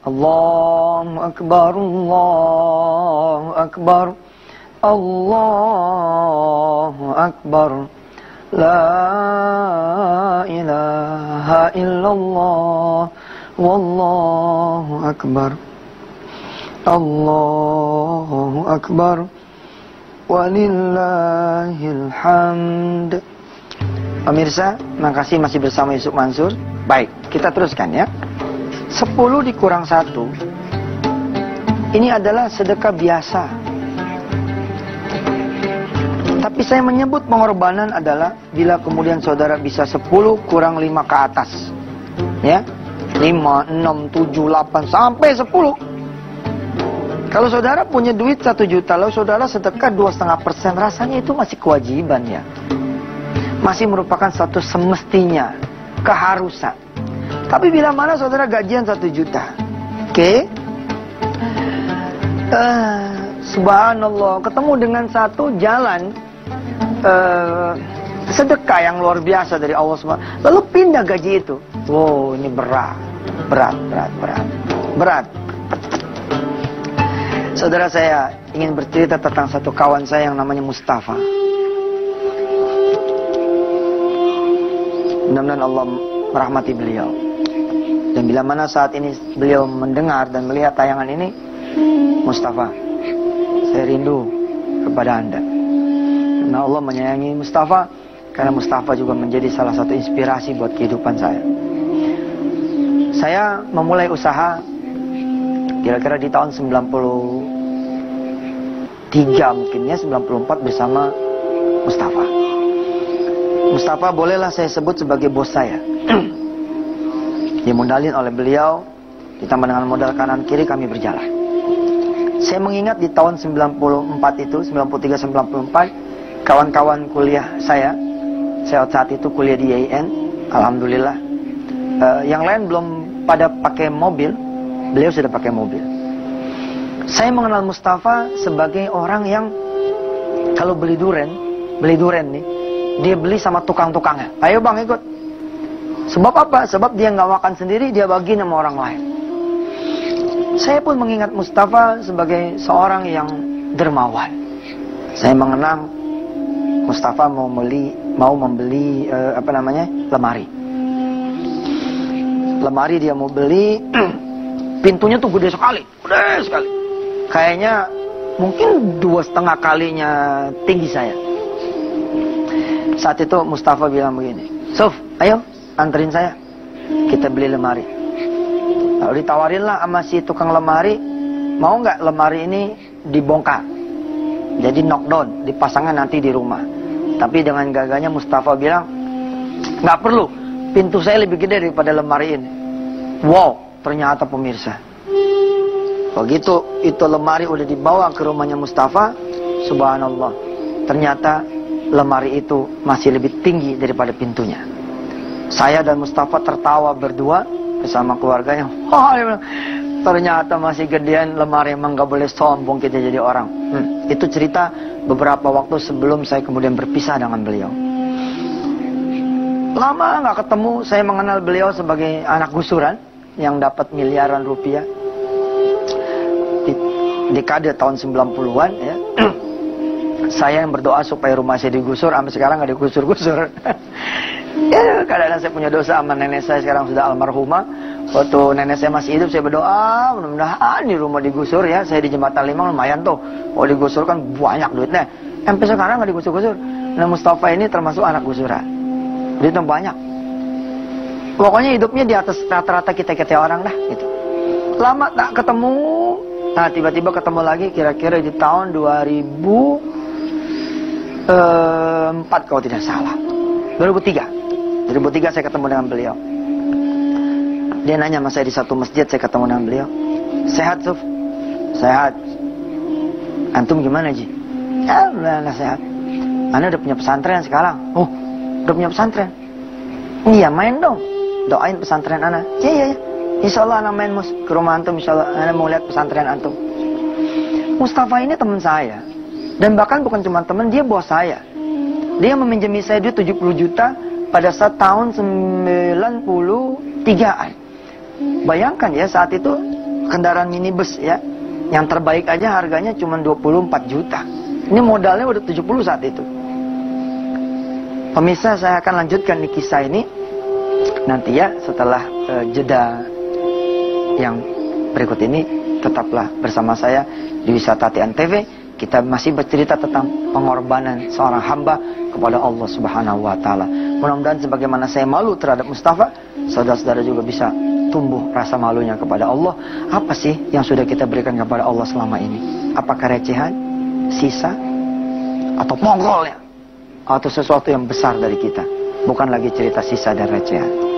Allahu Akbar, Allahu Akbar, Allahu Akbar, la ilaha illallah, wallahu akbar, Allahu Akbar, walillahil hamd. Pemirsa, makasih masih bersama Yusuf Mansur. Baik, kita teruskan ya. 10 dikurang 1 ini adalah sedekah biasa. Tapi saya menyebut pengorbanan adalah bila kemudian saudara bisa 10 kurang 5 ke atas. Ya, 5, 6, 7, 8 sampai 10. Kalau saudara punya duit 1 juta, lalu saudara sedekah 2,5%, rasanya itu masih kewajiban ya. Masih merupakan satu semestinya, keharusan. Tapi bila mana saudara gajian 1 juta, oke? Subhanallah, ketemu dengan satu jalan sedekah yang luar biasa dari Allah SWT, lalu pindah gaji itu. Wow, ini berat. Saudara, saya ingin bercerita tentang satu kawan saya yang namanya Mustafa. Mudah-mudahan Allah merahmati beliau. Dan bila mana saat ini beliau mendengar dan melihat tayangan ini, Mustafa, saya rindu kepada Anda. Karena Allah menyayangi Mustafa, karena Mustafa juga menjadi salah satu inspirasi buat kehidupan saya. Saya memulai usaha kira-kira di tahun 93 mungkin ya, 94 bersama Mustafa. Mustafa bolehlah saya sebut sebagai bos saya. Dimodalin oleh beliau, ditambah dengan modal kanan kiri kami berjalan. Saya mengingat di tahun 94 itu, 93-94, kawan-kawan kuliah saya saat itu kuliah di IAIN, alhamdulillah. Yang lain belum pada pakai mobil, beliau sudah pakai mobil. Saya mengenal Mustafa sebagai orang yang kalau beli durian nih, dia beli sama tukang-tukangnya. Ayo bang, ikut. Sebab apa? Sebab dia nggak makan sendiri, dia bagi sama orang lain. Saya pun mengingat Mustafa sebagai seorang yang dermawan. Saya mengenang Mustafa mau membeli lemari. Lemari dia mau beli, pintunya tuh gede sekali. Kayaknya mungkin 2,5 kalinya tinggi saya. Saat itu Mustafa bilang begini, Suf, ayo anterin saya, kita beli lemari. Lalu ditawarin lah sama si tukang lemari, mau nggak lemari ini dibongkar, jadi knockdown, dipasangkan nanti di rumah. Tapi dengan gagahnya Mustafa bilang, nggak perlu, pintu saya lebih gede daripada lemari ini. Wow, ternyata pemirsa, begitu itu lemari udah dibawa ke rumahnya Mustafa, subhanallah, ternyata lemari itu masih lebih tinggi daripada pintunya. Saya dan Mustafa tertawa berdua bersama keluarganya. Wah, ternyata masih gedean lemari, emang gak boleh sombong kita jadi orang. Itu cerita beberapa waktu sebelum saya kemudian berpisah dengan beliau. Lama gak ketemu, saya mengenal beliau sebagai anak gusuran yang dapat miliaran rupiah. Di dekade tahun 90-an ya. Saya yang berdoa supaya rumah saya digusur, sampai sekarang gak digusur-gusur. Ya, kadang-kadang saya punya dosa sama nenek saya, sekarang sudah almarhumah. Waktu nenek saya masih hidup, saya berdoa, mudah-mudahan di rumah digusur ya. Saya di Jembatan Limang lumayan tuh. Oh, digusur kan banyak duitnya. Sampai sekarang gak digusur-gusur. Nah, Mustafa ini termasuk anak gusuran. Duitnya banyak. Pokoknya hidupnya di atas rata-rata kita orang dah gitu. Lama tak ketemu. Nah, tiba-tiba ketemu lagi kira-kira di tahun 2004 kalau tidak salah. 2003 saya ketemu dengan beliau. Dia nanya sama saya di satu masjid, saya ketemu dengan beliau. Sehat, Suf? Sehat. Antum gimana, Ji? Ya, alhamdulillah sehat. Anda udah punya pesantren sekarang? Oh, udah punya pesantren? Iya, main dong. Doain pesantren Ana. Iya. Insya Allah Ana main ke rumah antum. Insya Allah Ana mau lihat pesantren antum. Mustafa ini teman saya. Dan bahkan bukan cuma teman, dia bos saya. Dia meminjami saya duit 70 juta pada saat tahun 93-an. Bayangkan ya, saat itu kendaraan minibus ya, yang terbaik aja harganya cuma 24 juta. Ini modalnya udah 70 saat itu. Pemirsa, saya akan lanjutkan di kisah ini nanti ya, setelah jeda yang berikut ini. Tetaplah bersama saya di Wisata Antv. Kita masih bercerita tentang pengorbanan seorang hamba kepada Allah Subhanahu wa taala. Mudah-mudahan sebagaimana saya malu terhadap Mustafa, saudara-saudara juga bisa tumbuh rasa malunya kepada Allah. Apa sih yang sudah kita berikan kepada Allah selama ini? Apakah recehan, sisa, atau pokoknya, atau sesuatu yang besar dari kita? Bukan lagi cerita sisa dan recehan.